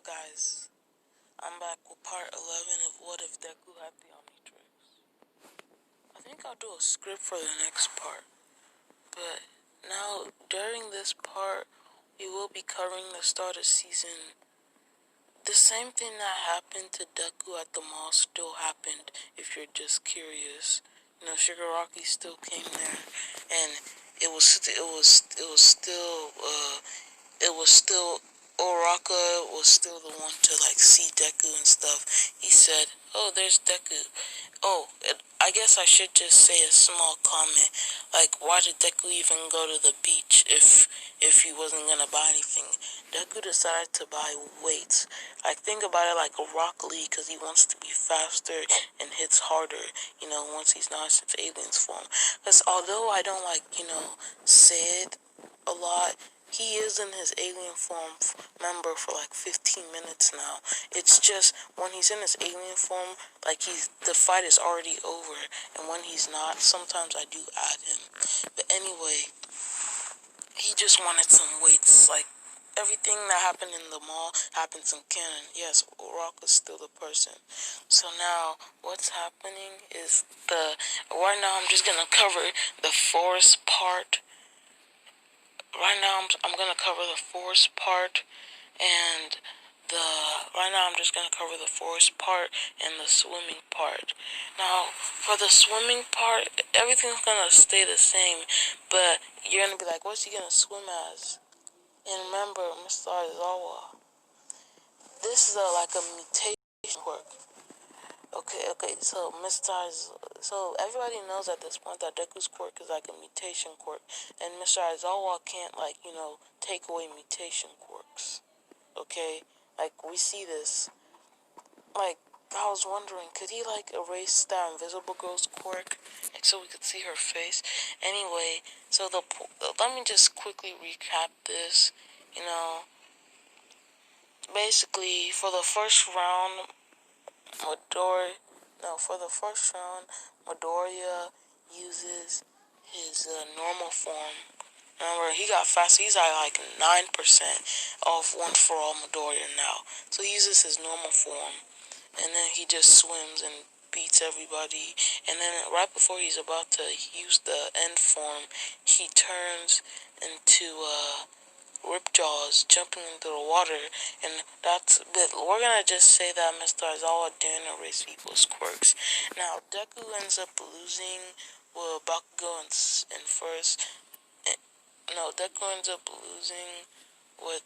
guys, I'm back with part 11 of What If Deku Had the Omnitrix. I think I'll do a script for the next part, but now, during this part, we will be covering the start of season. The same thing that happened to Deku at the mall still happened, if you're just curious. You know, Shigaraki still came there, and it was still Oraka was still the one to like see Deku and stuff. He said, "Oh, there's Deku." Oh, I guess I should just say a small comment. Like, why did Deku even go to the beach if he wasn't gonna buy anything? Deku decided to buy weights. Like, think about it like a Rock Lee, because he wants to be faster and hits harder, you know, once he's not in his alien's form. Because although I don't say it a lot, he is in his alien form member for like 15 minutes now. It's just when he's in his alien form, like the fight is already over, and when he's not, sometimes I do add him. But anyway, he just wanted some weights. Like, everything that happened in the mall happens in canon. Yes, Rock is still the person. So now, what's happening is right now I'm just gonna cover the forest part. Right now I'm gonna cover the forest part and I'm just gonna cover the forest part and the swimming part. Now, for the swimming part, everything's gonna stay the same, but you're gonna be like, what's he gonna swim as? And remember, Mr. Aizawa, this is like a mutation quirk. Okay, so so everybody knows at this point that Deku's quirk is like a mutation quirk, and Mr. Aizawa can't, take away mutation quirks. Okay? Like, we see this. Like, I was wondering, could he, erase that Invisible Girl's quirk, so we could see her face? Anyway, so let me just quickly recap this. You know, basically, for the first round, Midoriya uses his normal form. Remember, he got faster. He's at 9% off Once For All Midoriya now. So he uses his normal form. And then he just swims and beats everybody. And then right before he's about to use the end form, he turns into Ripjaws, jumping into the water. And we're gonna just say that Mr. Aizawa didn't erase people's quirks. Now, Deku ends up losing with Bakugo in first. No, Deku ends up losing with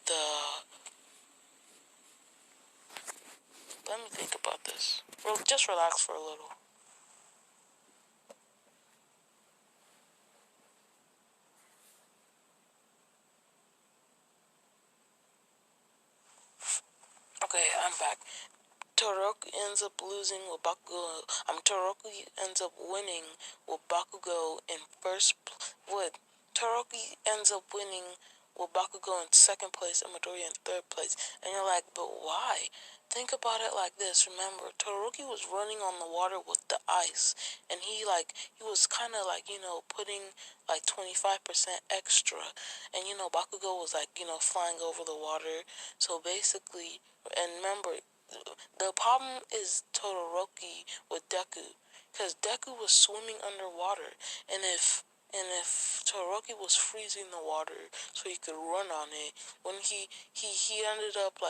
let me think about this. Just relax for a little. Okay, I'm back. Todoroki ends up losing with Bakugo. Todoroki ends up winning with Bakugo in Todoroki ends up winning with Bakugo in second place and Midoriya in third place. And you're like, but why? Think about it like this. Remember, Todoroki was running on the water with the ice. And he was kind of putting 25% extra. And, Bakugo was flying over the water. So basically, and remember, the problem is Todoroki with Deku, because Deku was swimming underwater, and if Todoroki was freezing the water so he could run on it, when he ended up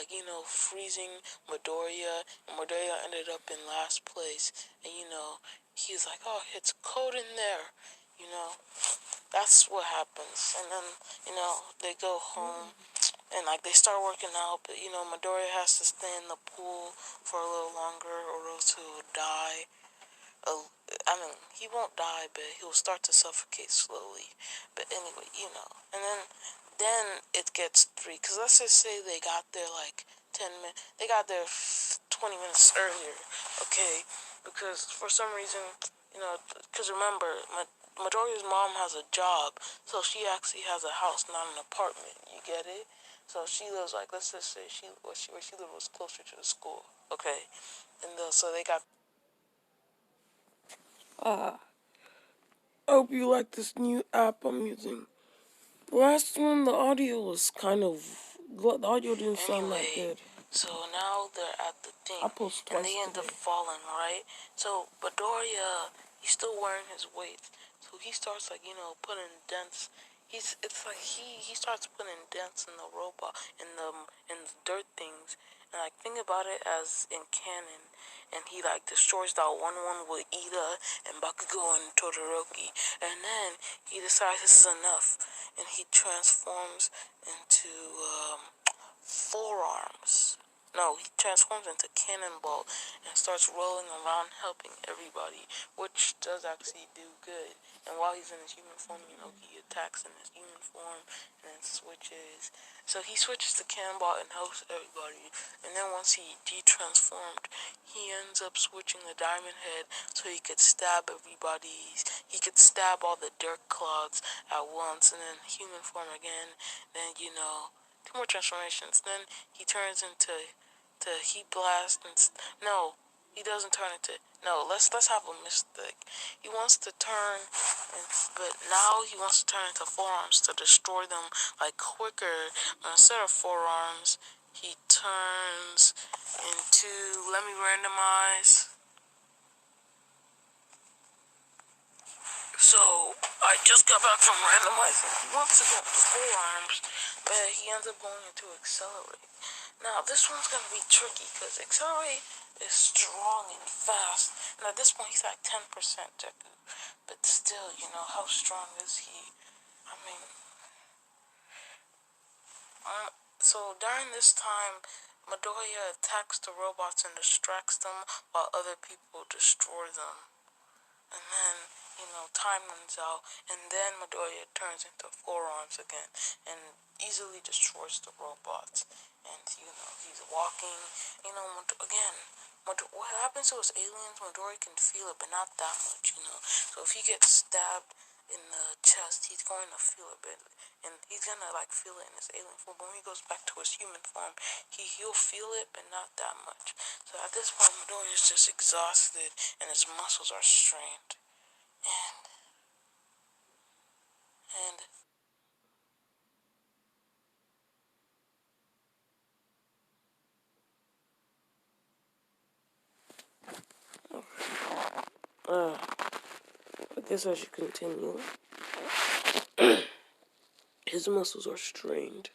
freezing Midoriya, and Midoriya ended up in last place, and he's like, oh, it's cold in there, that's what happens. And then they go home. And they start working out, but Midoriya has to stay in the pool for a little longer, or else he'll die. He won't die, but he'll start to suffocate slowly. But anyway, and then it gets 3. Cause let's just say they got there 10 minutes. They got there 20 minutes earlier. Okay, because for some reason, cause remember, Midoriya's mom has a job, so she actually has a house, not an apartment. You get it? So she lives let's just say where she lived was closer to the school, okay? And so they got. I hope you like this new app I'm using. Last one, the audio was the audio didn't sound that good. So now they're at the thing, and they end up today. falling, right? So Midoriya, he's still wearing his weights, so he starts like putting dents. It's like he starts putting dents in the robot, in the dirt things, and like think about it as in canon, and he like destroys that one with Ida and Bakugo and Todoroki, and then he decides this is enough, and he transforms into forearms. No, he transforms into Cannonball and starts rolling around helping everybody, which does actually do good. And while he's in his human form, he attacks in his human form and then switches. So he switches to Cannonball and helps everybody. And then once he de-transformed, he ends up switching the Diamond Head so he could stab everybody. He could stab all the dirt clods at once, and then human form again. Then, two more transformations. Then he turns into Heat Blast and no, he doesn't turn into let's have a mistake. He wants to turn, but now he wants to turn into forearms to destroy them like quicker. But instead of forearms, he turns into. Let me randomize. So I just got back from randomizing. He wants to go into forearms, but he ends up going into accelerate. Now, this one's going to be tricky because Accelerate is strong and fast. And at this point, he's like 10% deku. But still, how strong is he? I mean, so during this time, Midoriya attacks the robots and distracts them while other people destroy them. And then, time runs out, and then Midoriya turns into forearms again and easily destroys the robots. And, he's walking, again, what happens to us aliens, Midoriya can feel it, but not that much, So if he gets stabbed in the chest, he's going to feel a bit, and he's gonna, feel it in his alien form. But when he goes back to his human form, he'll feel it, but not that much. So at this point, Midoriya is just exhausted, and his muscles are strained. And I guess I should continue. His muscles are strained.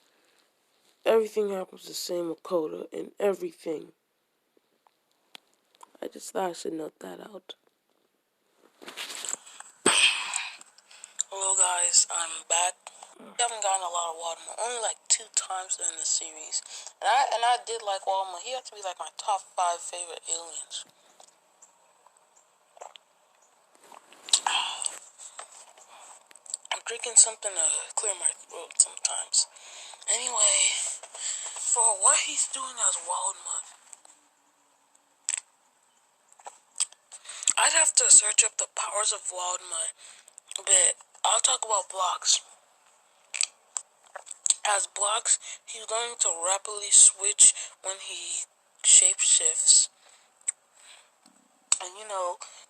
Everything happens the same with Coda, and everything. I just thought I should note that out. Hello guys, I'm back. I haven't gotten a lot of Walmart, only like 2 times in the series. And I did like Walmart. He had to be like my top 5 favorite aliens. I'm drinking something to clear my throat sometimes. Anyway, for what he's doing as Wildmut, I'd have to search up the powers of Wildmut, but I'll talk about blocks. As blocks, he's learning to rapidly switch when he shapeshifts. And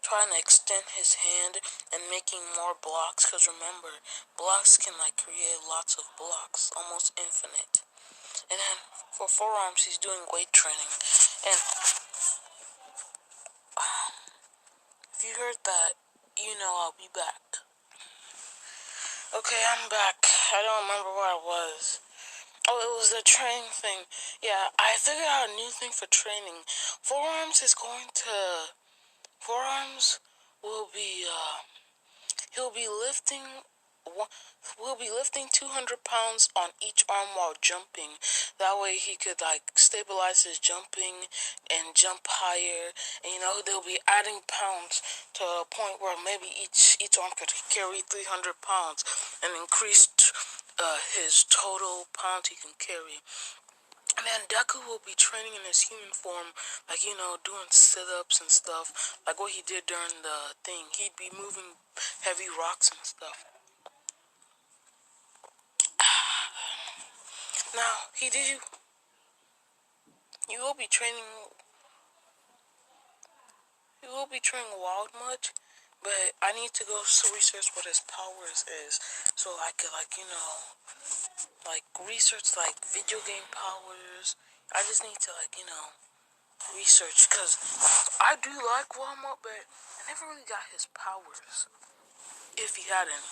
trying to extend his hand and making more blocks, because remember, blocks can create lots of blocks, almost infinite. And then for forearms, he's doing weight training. And if you heard that, I'll be back. Okay, I'm back. I don't remember where I was. Oh, it was the training thing. Yeah, I figured out a new thing for training. Forearms will be, he'll be lifting, we'll be lifting 200 pounds on each arm while jumping. That way he could stabilize his jumping and jump higher. And they'll be adding pounds to a point where maybe each arm could carry 300 pounds and increase his total pounds he can carry. And then Deku will be training in his human form, doing sit-ups and stuff, like what he did during the thing. He'd be moving heavy rocks and stuff. Now, he will be training Wild much, but I need to go research what his powers is, so I could, research, video game powers, I just need to, like, research, because I do like Walmart, but I never really got his powers, if he had any.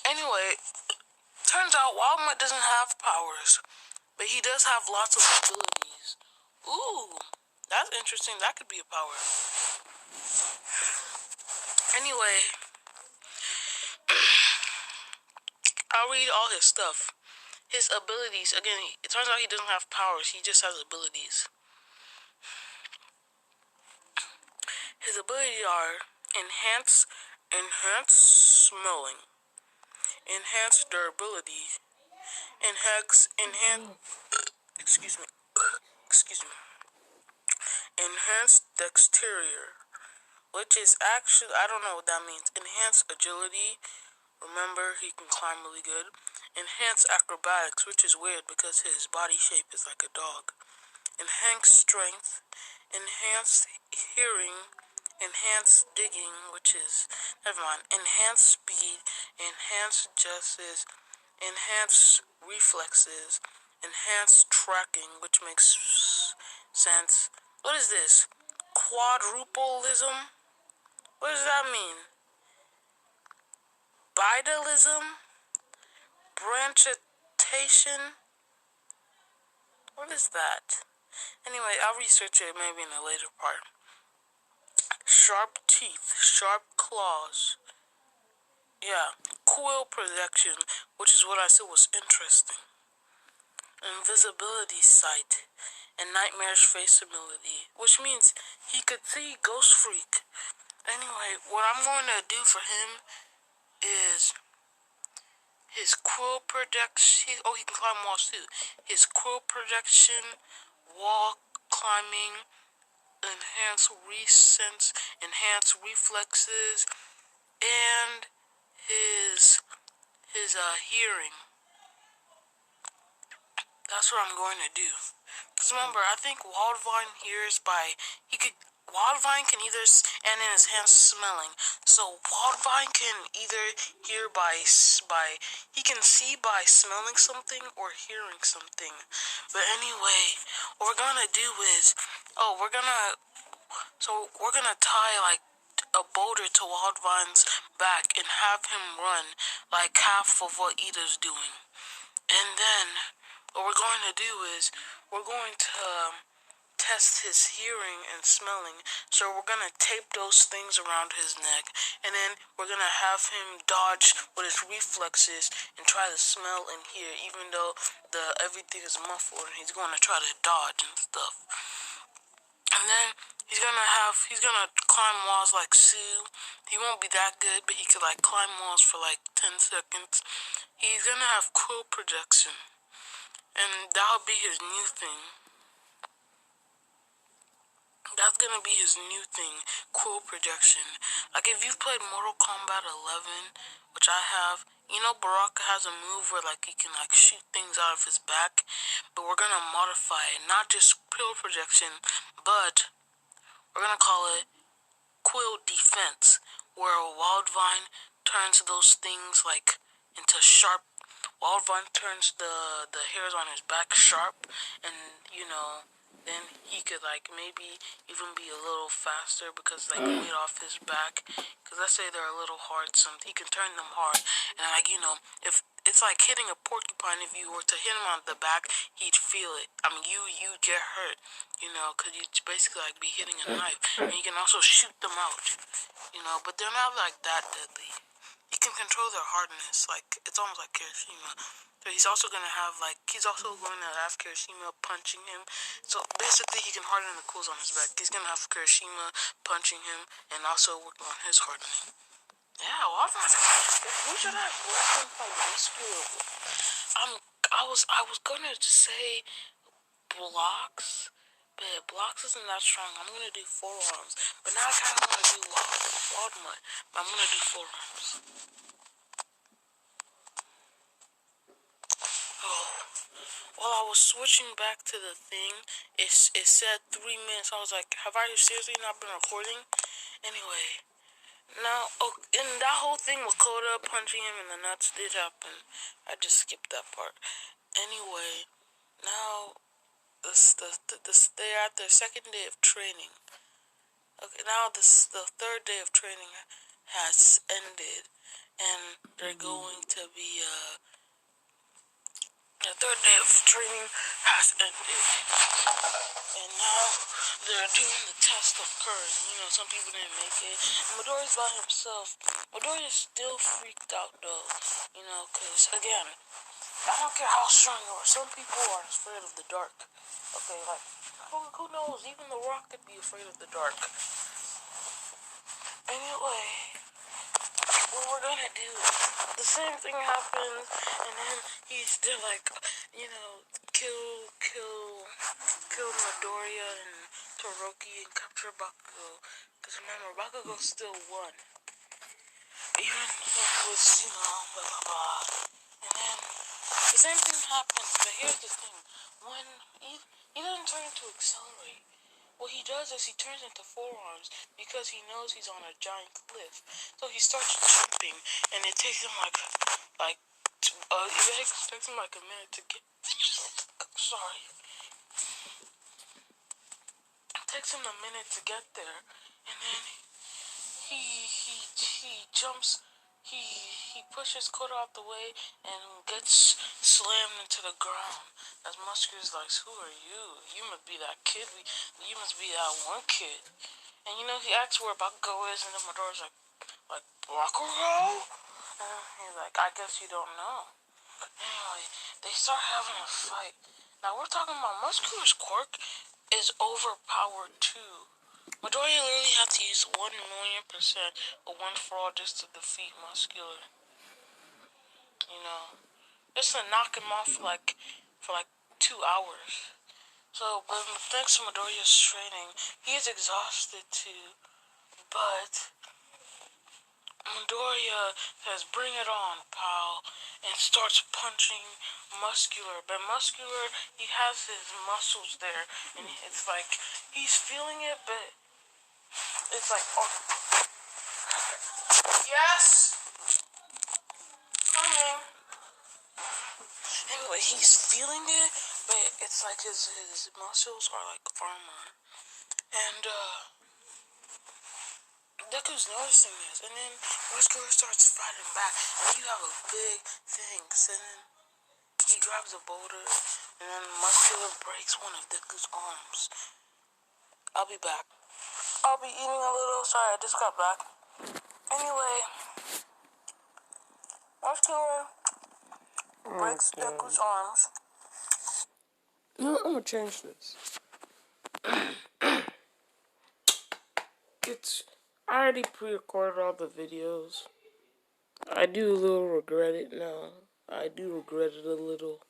Anyway, turns out Walmart doesn't have powers, but he does have lots of abilities. Ooh, that's interesting. That could be a power. Anyway, I'll read all his stuff. His abilities, again, it turns out he doesn't have powers. He just has abilities. His abilities are enhance smelling, enhance durability, excuse me, enhance dexterity, which is actually, I don't know what that means. Enhance agility. Remember, he can climb really good. Enhance acrobatics, which is weird because his body shape is like a dog. Enhance strength. Enhance hearing. Enhance digging, which is, never mind. Enhance speed. Enhance justice. Enhance reflexes. Enhance tracking, which makes sense. What is this? Quadrupleism? What does that mean? Bidalism? Branchitation? What is that? Anyway, I'll research it maybe in a later part. Sharp teeth, sharp claws. Yeah, quill projection, which is what I said was interesting. Invisibility sight, and nightmarish face ability, which means he could see Ghost Freak. Anyway, what I'm going to do for him is his quill projection. Oh, he can climb walls too. His quill projection, wall climbing, enhance resense, enhance reflexes, and his hearing. That's what I'm going to do. Because remember, I think Wildvine hears by, Wildvine can either, and in his hands smelling. So Wildvine can either hear he can see by smelling something or hearing something. But anyway, what we're gonna do is, we're gonna tie like a boulder to Wildvine's back and have him run like half of what Ida's doing. And then what we're going to do is we're going to test his hearing and smelling. So we're going to tape those things around his neck, and then we're going to have him dodge with his reflexes and try to smell and hear, even though everything is muffled, and he's going to try to dodge and stuff. And then he's gonna climb walls like Sue. He won't be that good, but he could like climb walls for like 10 seconds. He's gonna have quill projection, and that'll be his new thing. That's gonna be his new thing, quill projection. Like if you've played Mortal Kombat 11, which I have, Baraka has a move where like he can like shoot things out of his back, but we're gonna modify it, not just quill projection, but we're gonna call it quill defense, where Wildvine turns those things like into sharp. Wildvine turns the hairs on his back sharp, and then he could like maybe even be a little faster because like weight off his back. Because let's say they're a little hard, he can turn them hard, and like if it's like hitting a porcupine, if you were to hit him on the back, he'd feel it. I mean, you'd get hurt, because you'd basically like be hitting a knife, and you can also shoot them out, but they're not like that deadly. He can control their hardness, like it's almost like Kirishima. So he's also going to have Kirishima punching him. So basically he can harden the cools on his back. He's going to have Kirishima punching him and also working on his hardening. Yeah, well, who should I have welcome from Westfield? I was gonna say blocks, but blocks isn't that strong. I'm gonna do forearms, but now I kind of want to do Wildmut, but I'm gonna do forearms. Oh, while I was switching back to the thing, it said 3 minutes. I was like, have I seriously not been recording? Anyway. Now, and that whole thing with Coda punching him in the nuts did happen. I just skipped that part. Anyway, now they're at their second day of training. Okay, now the third day of training has ended, and they're going to be the third day of training has ended, and now they're doing the test of courage. You know, some people didn't make it. And Midori's by himself. Midori is still freaked out though, you know, because again, I don't care how strong you are. Some people are afraid of the dark. Okay, like who knows? Even The Rock could be afraid of the dark. Anyway, what we're gonna do, the same thing happens, and then he's still like, you know, kill Midoriya and Todoroki and capture Bakugo. Because remember, Bakugo still won. Even though he was, you know, blah blah blah. And then the same thing happens, but here's the thing. When he doesn't turn into Accelerate. What he does is he turns into forearms because he knows he's on a giant cliff. So he starts jumping, and it takes him it takes him like a minute to get. Sorry. It takes him a minute to get there, and then he jumps. He pushes Koda out the way and gets slammed into the ground. As Muscular's like, who are you? You must be that kid. You must be that one kid. And you know, he asks where Bakugo is, and then Midori's like Bakugo? And he's like, I guess you don't know. Anyway, they start having a fight. Now we're talking about Muscular's quirk is overpowered too. Midoriya literally had to use 1,000,000% of one for all just to defeat Muscular. You know, just to knock him off for like 2 hours. So, but thanks to Midoriya's training, he is exhausted too. But Midoriya says, "Bring it on, pal," and starts punching Muscular. But Muscular, he has his muscles there, and it's like he's feeling it, but it's like, oh, yes, coming. Anyway, he's feeling it, but it's like his muscles are like armor, and Deku's noticing this, and then Muscular starts fighting back, and you have a big thing, so then he grabs a boulder, and then Muscular breaks one of Deku's arms. I'll be back. I'll be eating a little, sorry, I just got back. Anyway, Muscular breaks Deku's arms. No, I'm gonna change this. I already pre-recorded all the videos. I do a little regret it now. I do regret it a little.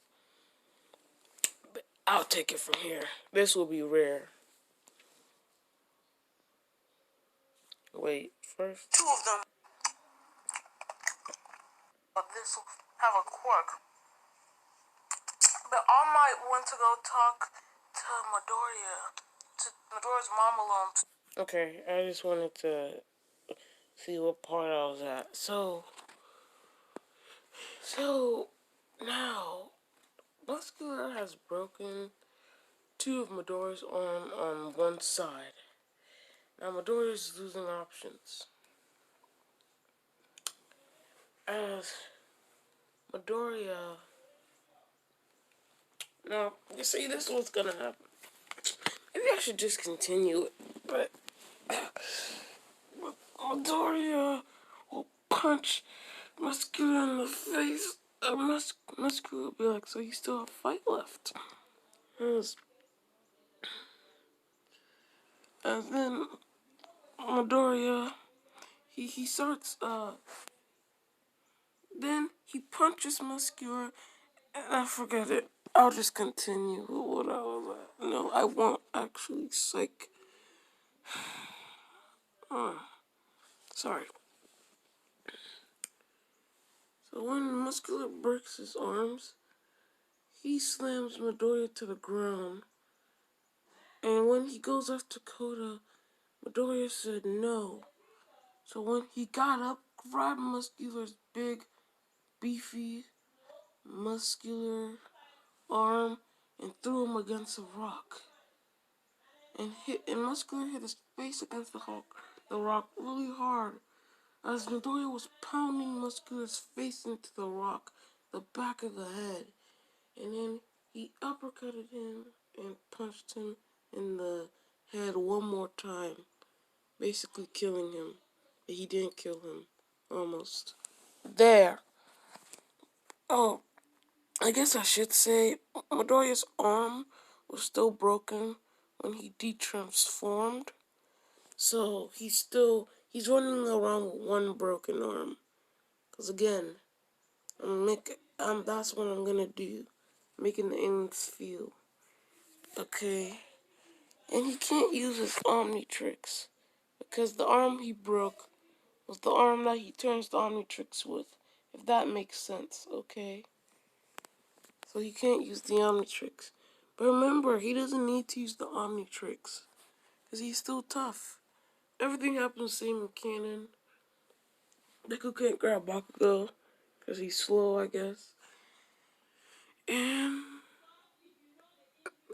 But I'll take it from here. This will be rare. Wait, first. Two of them. But this will have a quirk. But All Might went to go talk to Midoriya's mom alone. Okay, I just wanted to see what part I was at. So now Muscular has broken two of Midoriya's arm on one side. Now Midoriya's losing options. As Midoriya, now you see, this is what's gonna happen. Maybe I should just continue it, but Midoriya will punch Muscular in the face. Muscular will be like, so you still have a fight left. And then Midoriya, he starts, then he punches Muscular, and I forget it. I'll just continue with what I was at. No, I won't actually, psych. Sorry. So when Muscular breaks his arms, he slams Midoriya to the ground. And when he goes after Koda, Midoriya said no. So when he got up, grabbed Muscular's big, beefy, muscular arm and threw him against a rock. And Muscular hit his face against the rock really hard. As Midoriya was pounding Muscular's face into the rock, the back of the head. And then he uppercutted him and punched him in the head one more time, basically killing him. But he didn't kill him. Almost. There. Oh, I guess I should say Midoriya's arm was still broken when he detransformed. So he's running around with one broken arm. Cause again, that's what I'm gonna do, making the aliens feel. Okay, and he can't use his omnitrix because the arm he broke was the arm that he turns the omnitrix with. If that makes sense, okay. So he can't use the omnitrix. But remember, he doesn't need to use the omnitrix because he's still tough. Everything happens the same in canon. Deku can't grab Bakugo because he's slow, I guess. And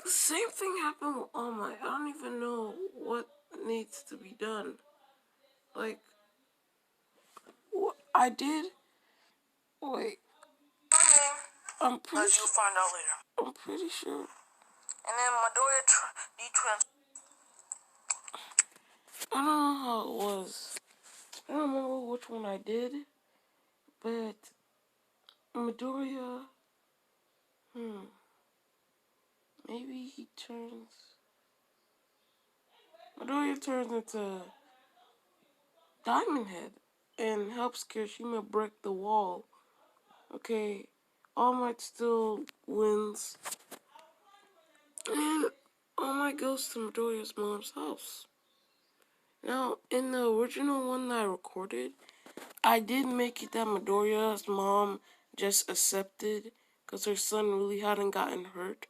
the same thing happened with All Might. I don't even know what needs to be done. Like, what I did. Wait, you'll find out later. I'm pretty sure. And then Midoriya I don't know how it was. I don't remember which one I did, but Midoriya, maybe Midoriya turns into Diamond Head and helps Kirishima break the wall. Okay, All Might still wins, and All Might goes to Midoriya's mom's house. Now, in the original one that I recorded, I did make it that Midoriya's mom just accepted because her son really hadn't gotten hurt.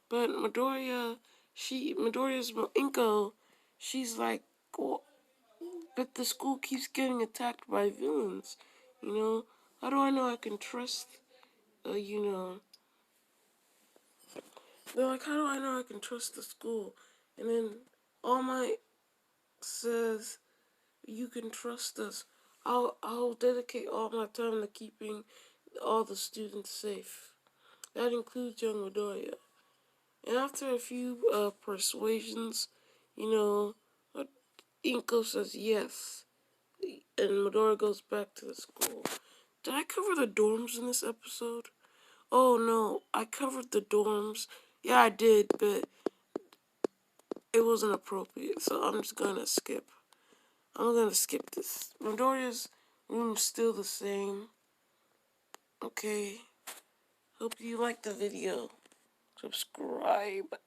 But Midoriya's Inko, she's like, well, but the school keeps getting attacked by villains. You know, how do I know I can trust, they're like, how do I know I can trust the school? And then All Might says, you can trust us. I'll dedicate all my time to keeping all the students safe. That includes young Midoriya. And after a few persuasions, you know, Inko says yes. And Midoriya goes back to the school. Did I cover the dorms in this episode? Oh no, I covered the dorms. Yeah, I did, but it wasn't appropriate, so I'm just gonna skip. I'm gonna skip this. Midoriya's room's still the same. Okay. Hope you liked the video. Subscribe.